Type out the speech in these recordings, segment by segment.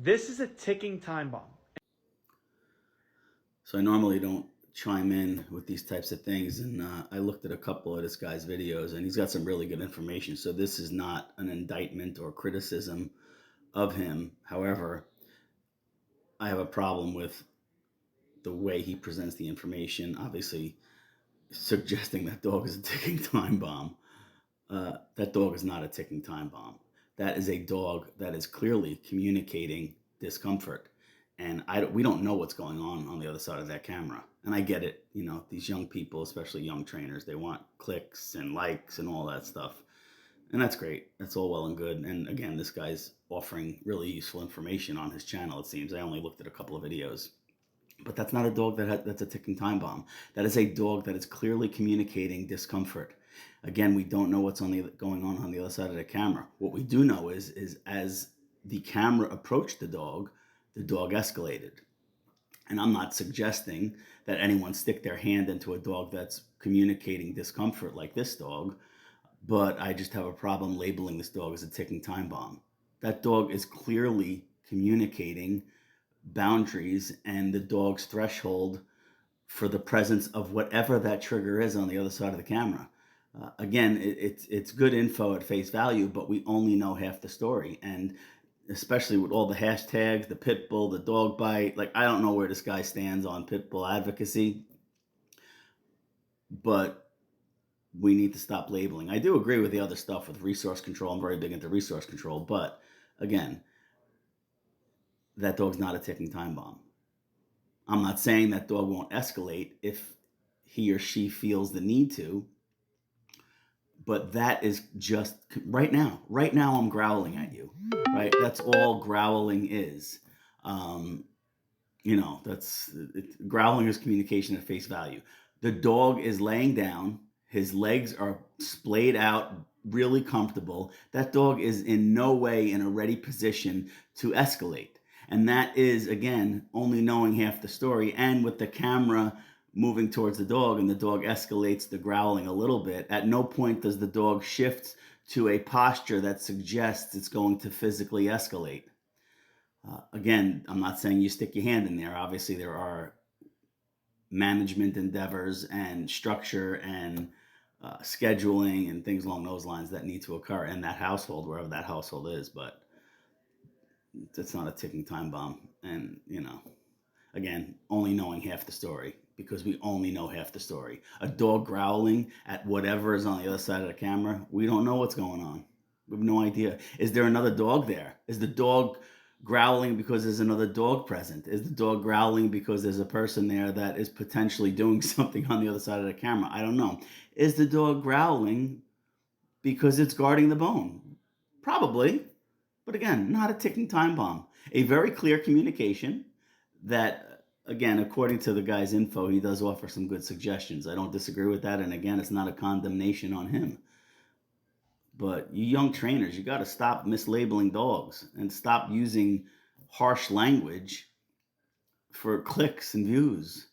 This is a ticking time bomb. So I normally don't chime in with these types of things, and I looked at a couple of this guy's videos, and he's got some really good information. So this is not an indictment or criticism of him. However, I have a problem with the way he presents the information. Obviously, suggesting that dog is a ticking time bomb. That dog is not a ticking time bomb. That is a dog that is clearly communicating discomfort. And we don't know what's going on the other side of that camera. And I get it. You know, these young people, especially young trainers, they want clicks and likes and all that stuff. And that's great. That's all well and good. And again, this guy's offering really useful information on his channel, it seems. I only looked at a couple of videos. But that's not a dog that's a ticking time bomb. That is a dog that is clearly communicating discomfort. Again, we don't know what's going on the other side of the camera. What we do know is as the camera approached the dog escalated. And I'm not suggesting that anyone stick their hand into a dog that's communicating discomfort like this dog, but I just have a problem labeling this dog as a ticking time bomb. That dog is clearly communicating boundaries and the dog's threshold for the presence of whatever that trigger is on the other side of the camera. Again, it's good info at face value, but we only know half the story. And especially with all the hashtags, the pit bull, the dog bite, like I don't know where this guy stands on pit bull advocacy, but we need to stop labeling. I do agree with the other stuff with resource control. I'm very big into resource control, but again, that dog's not a ticking time bomb. I'm not saying that dog won't escalate if he or she feels the need to, but that is just right now. Right now, I'm growling at you, right? That's all growling is. Um, growling is communication at face value. The dog is laying down, his legs are splayed out, really comfortable. That dog is in no way in a ready position to escalate. And that is, again, only knowing half the story. And with the camera moving towards the dog and the dog escalates the growling a little bit, at no point does the dog shift to a posture that suggests it's going to physically escalate. Again, I'm not saying you stick your hand in there. Obviously, there are management endeavors and structure and scheduling and things along those lines that need to occur in that household, wherever that household is. But it's not a ticking time bomb. And, again, only knowing half the story, because we only know half the story. A dog growling at whatever is on the other side of the camera, we don't know what's going on. We have no idea. Is there another dog there? Is the dog growling because there's another dog present? Is the dog growling because there's a person there that is potentially doing something on the other side of the camera? I don't know. Is the dog growling because it's guarding the bone? Probably. But again, not a ticking time bomb. A very clear communication that, again, according to the guy's info, he does offer some good suggestions. I don't disagree with that. And again, it's not a condemnation on him. But you young trainers, you got to stop mislabeling dogs and stop using harsh language for clicks and views.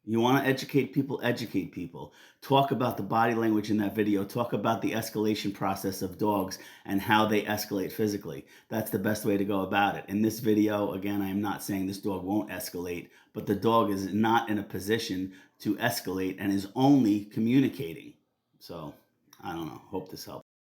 You want to educate people, educate people. Talk about the body language in that video. Talk about the escalation process of dogs and how they escalate physically. That's the best way to go about it. In this video, again, I am not saying this dog won't escalate, but the dog is not in a position to escalate and is only communicating. So, I don't know. Hope this helps.